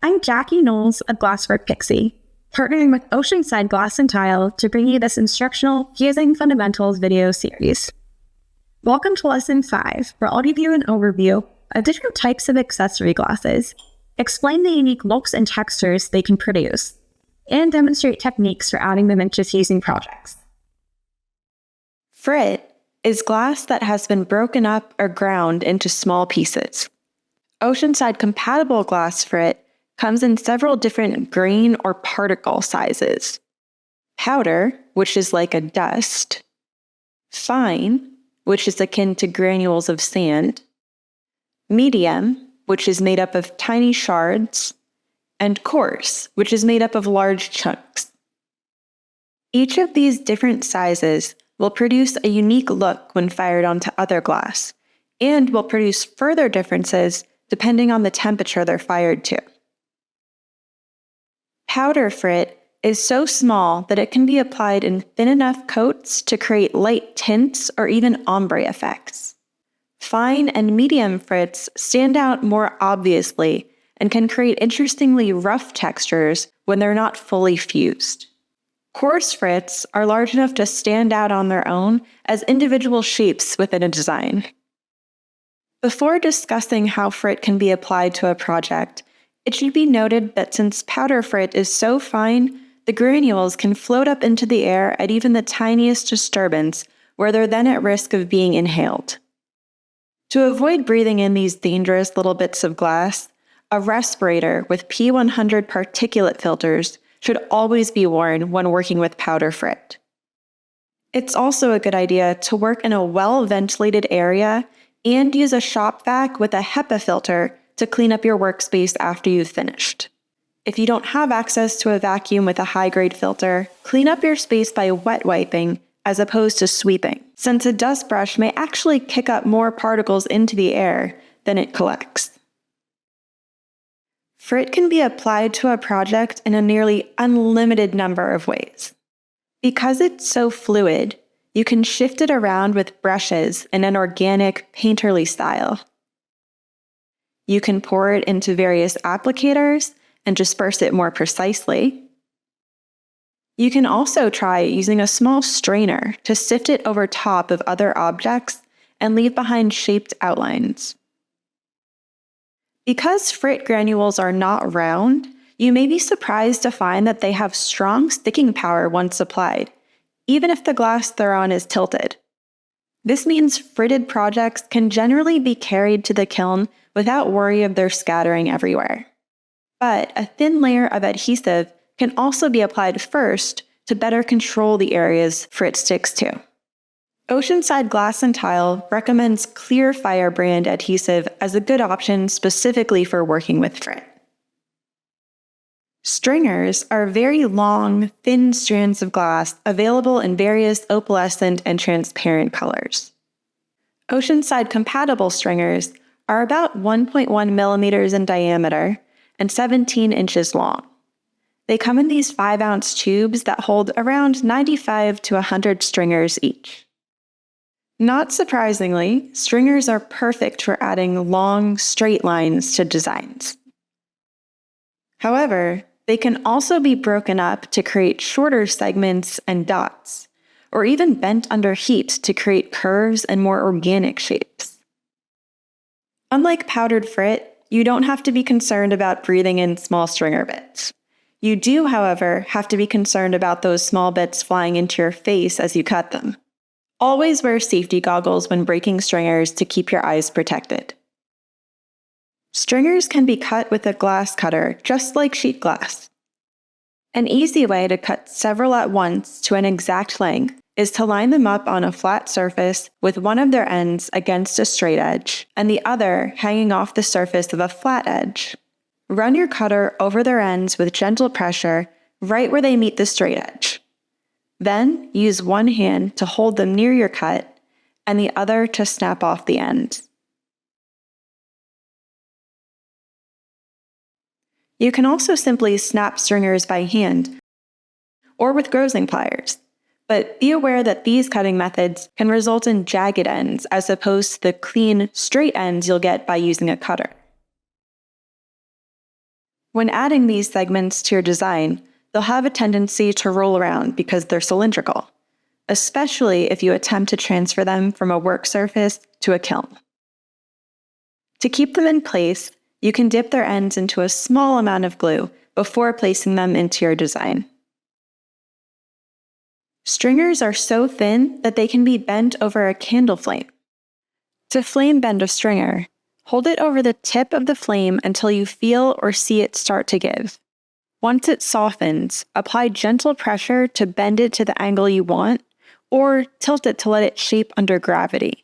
I'm Jackie Knowles of Glasswork Pixie, partnering with Oceanside Glass and Tile to bring you this instructional Fusing Fundamentals video series. Welcome to Lesson 5, where I'll give you an overview of different types of accessory glasses, explain the unique looks and textures they can produce, and demonstrate techniques for adding them into fusing projects. Frit is glass that has been broken up or ground into small pieces. Oceanside compatible glass frit comes in several different grain or particle sizes. Powder, which is like a dust. Fine, which is akin to granules of sand. Medium, which is made up of tiny shards. And coarse, which is made up of large chunks. Each of these different sizes will produce a unique look when fired onto other glass, and will produce further differences depending on the temperature they're fired to. Powder frit is so small that it can be applied in thin enough coats to create light tints or even ombre effects. Fine and medium frits stand out more obviously and can create interestingly rough textures when they're not fully fused. Coarse frits are large enough to stand out on their own as individual shapes within a design. Before discussing how frit can be applied to a project, it should be noted that since powder frit is so fine, the granules can float up into the air at even the tiniest disturbance, where they're then at risk of being inhaled. To avoid breathing in these dangerous little bits of glass, a respirator with P100 particulate filters should always be worn when working with powder frit. It's also a good idea to work in a well-ventilated area and use a shop vac with a HEPA filter to clean up your workspace after you've finished. If you don't have access to a vacuum with a high-grade filter, clean up your space by wet wiping as opposed to sweeping, since a dust brush may actually kick up more particles into the air than it collects. Frit can be applied to a project in a nearly unlimited number of ways. Because it's so fluid, you can shift it around with brushes in an organic, painterly style. You can pour it into various applicators and disperse it more precisely. You can also try using a small strainer to sift it over top of other objects and leave behind shaped outlines. Because frit granules are not round, you may be surprised to find that they have strong sticking power once applied, even if the glass they're on is tilted. This means fritted projects can generally be carried to the kiln without worry of their scattering everywhere. But a thin layer of adhesive can also be applied first to better control the areas frit sticks to. Oceanside Glass and Tile recommends Clear Fire brand adhesive as a good option specifically for working with frit. Stringers are very long, thin strands of glass available in various opalescent and transparent colors. Oceanside compatible stringers are about 1.1 millimeters in diameter and 17 inches long. They come in these 5-ounce tubes that hold around 95 to 100 stringers each. Not surprisingly, stringers are perfect for adding long, straight lines to designs. However, they can also be broken up to create shorter segments and dots, or even bent under heat to create curves and more organic shapes. Unlike powdered frit, you don't have to be concerned about breathing in small stringer bits. You do, however, have to be concerned about those small bits flying into your face as you cut them. Always wear safety goggles when breaking stringers to keep your eyes protected. Stringers can be cut with a glass cutter, just like sheet glass. An easy way to cut several at once to an exact length is to line them up on a flat surface with one of their ends against a straight edge and the other hanging off the surface of a flat edge. Run your cutter over their ends with gentle pressure right where they meet the straight edge. Then use one hand to hold them near your cut and the other to snap off the ends. You can also simply snap stringers by hand or with grazing pliers, but be aware that these cutting methods can result in jagged ends as opposed to the clean, straight ends you'll get by using a cutter. When adding these segments to your design, they'll have a tendency to roll around because they're cylindrical, especially if you attempt to transfer them from a work surface to a kiln. To keep them in place, you can dip their ends into a small amount of glue before placing them into your design. Stringers are so thin that they can be bent over a candle flame. To flame bend a stringer, hold it over the tip of the flame until you feel or see it start to give. Once it softens, apply gentle pressure to bend it to the angle you want, or tilt it to let it shape under gravity.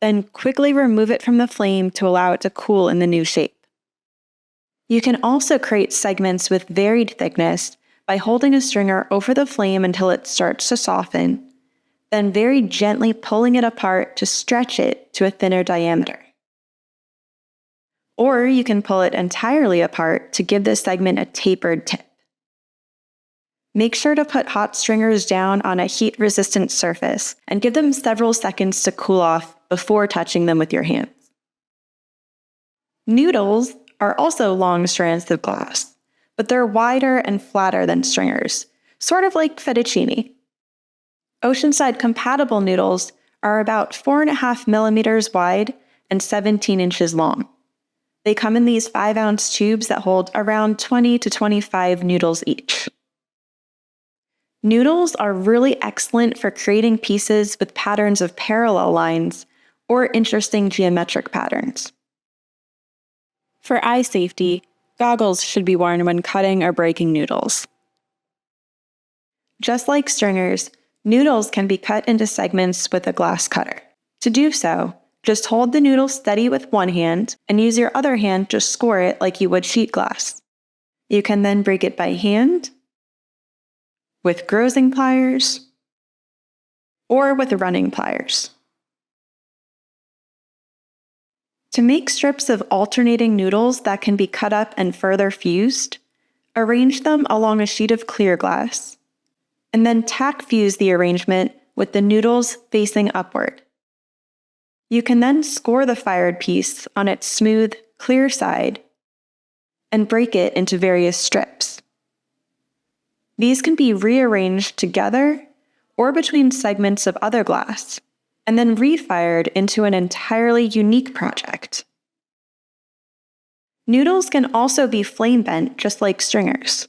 Then quickly remove it from the flame to allow it to cool in the new shape. You can also create segments with varied thickness by holding a stringer over the flame until it starts to soften, then very gently pulling it apart to stretch it to a thinner diameter. Or you can pull it entirely apart to give the segment a tapered tip. Make sure to put hot stringers down on a heat-resistant surface and give them several seconds to cool off before touching them with your hands. Noodles are also long strands of glass, but they're wider and flatter than stringers, sort of like fettuccine. Oceanside compatible noodles are about 4.5 millimeters wide and 17 inches long. They come in these 5-ounce tubes that hold around 20 to 25 noodles each. Noodles are really excellent for creating pieces with patterns of parallel lines or interesting geometric patterns. For eye safety, goggles should be worn when cutting or breaking noodles. Just like stringers, noodles can be cut into segments with a glass cutter. To do so, just hold the noodle steady with one hand and use your other hand to score it like you would sheet glass. You can then break it by hand, with grazing pliers, or with running pliers. To make strips of alternating noodles that can be cut up and further fused, arrange them along a sheet of clear glass, and then tack fuse the arrangement with the noodles facing upward. You can then score the fired piece on its smooth, clear side and break it into various strips. These can be rearranged together or between segments of other glass, and then refired into an entirely unique project. Noodles can also be flame bent just like stringers,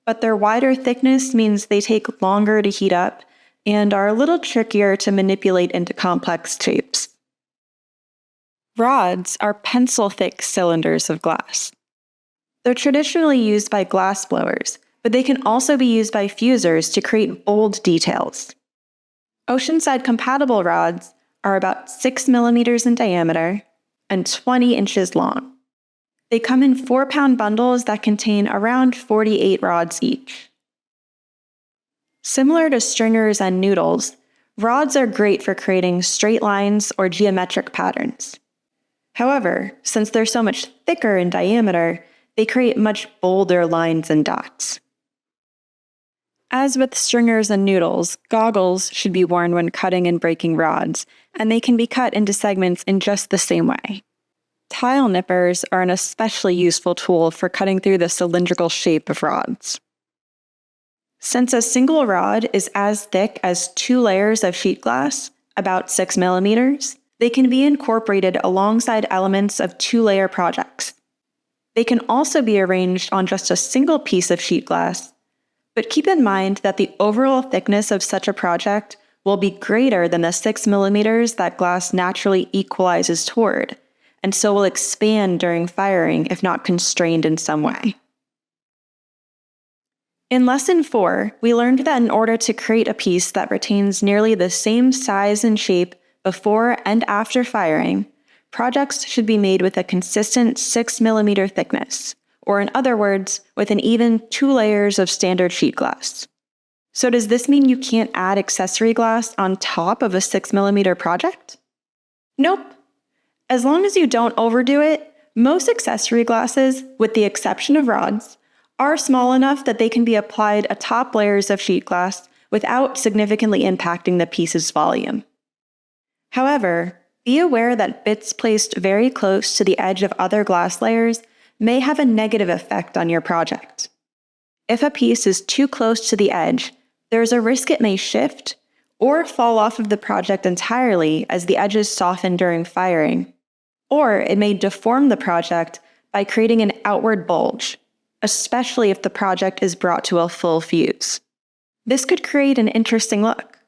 but their wider thickness means they take longer to heat up and are a little trickier to manipulate into complex shapes. Rods are pencil-thick cylinders of glass. They're traditionally used by glass blowers, but they can also be used by fusers to create bold details. Oceanside compatible rods are about 6 millimeters in diameter and 20 inches long. They come in 4-pound bundles that contain around 48 rods each. Similar to stringers and noodles, rods are great for creating straight lines or geometric patterns. However, since they're so much thicker in diameter, they create much bolder lines and dots. As with stringers and noodles, goggles should be worn when cutting and breaking rods, and they can be cut into segments in just the same way. Tile nippers are an especially useful tool for cutting through the cylindrical shape of rods. Since a single rod is as thick as 2 layers of sheet glass, about 6 millimeters, they can be incorporated alongside elements of 2-layer projects. They can also be arranged on just a single piece of sheet glass, but keep in mind that the overall thickness of such a project will be greater than the 6 millimeters that glass naturally equalizes toward, and so will expand during firing if not constrained in some way. In Lesson 4, we learned that in order to create a piece that retains nearly the same size and shape before and after firing, projects should be made with a consistent 6 millimeter thickness, or in other words, with an even 2 layers of standard sheet glass. So does this mean you can't add accessory glass on top of a 6 millimeter project? Nope. As long as you don't overdo it, most accessory glasses, with the exception of rods, are small enough that they can be applied atop layers of sheet glass without significantly impacting the piece's volume. However, be aware that bits placed very close to the edge of other glass layers may have a negative effect on your project. If a piece is too close to the edge, there's a risk it may shift or fall off of the project entirely as the edges soften during firing, or it may deform the project by creating an outward bulge, especially if the project is brought to a full fuse. This could create an interesting look,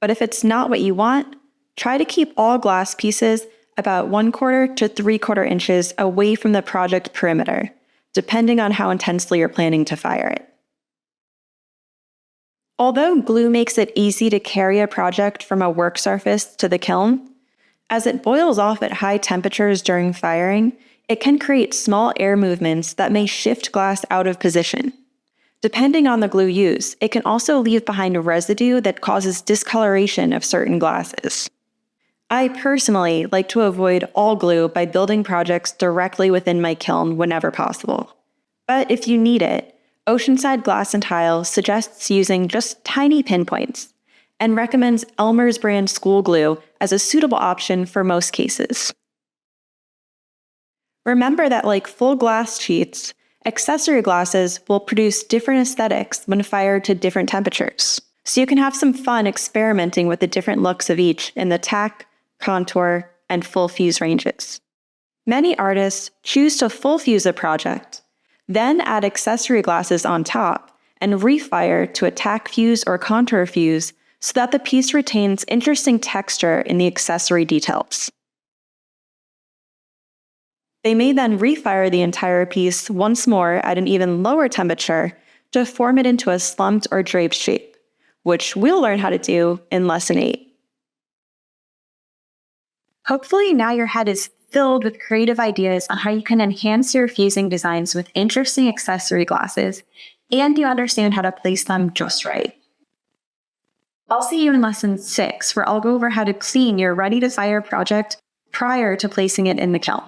but if it's not what you want, try to keep all glass pieces about 1/4 to 3/4 inches away from the project perimeter, depending on how intensely you're planning to fire it. Although glue makes it easy to carry a project from a work surface to the kiln, as it boils off at high temperatures during firing, it can create small air movements that may shift glass out of position. Depending on the glue used, it can also leave behind a residue that causes discoloration of certain glasses. I personally like to avoid all glue by building projects directly within my kiln whenever possible. But if you need it, Oceanside Glass and Tile suggests using just tiny pinpoints and recommends Elmer's brand school glue as a suitable option for most cases. Remember that like full glass sheets, accessory glasses will produce different aesthetics when fired to different temperatures, so you can have some fun experimenting with the different looks of each in the tack, contour, and full fuse ranges. Many artists choose to full fuse a project, then add accessory glasses on top, and refire to a tack fuse or contour fuse so that the piece retains interesting texture in the accessory details. They may then refire the entire piece once more at an even lower temperature to form it into a slumped or draped shape, which we'll learn how to do in Lesson 8. Hopefully now your head is filled with creative ideas on how you can enhance your fusing designs with interesting accessory glasses, and you understand how to place them just right. I'll see you in Lesson 6, where I'll go over how to clean your ready-to-fire project prior to placing it in the kiln.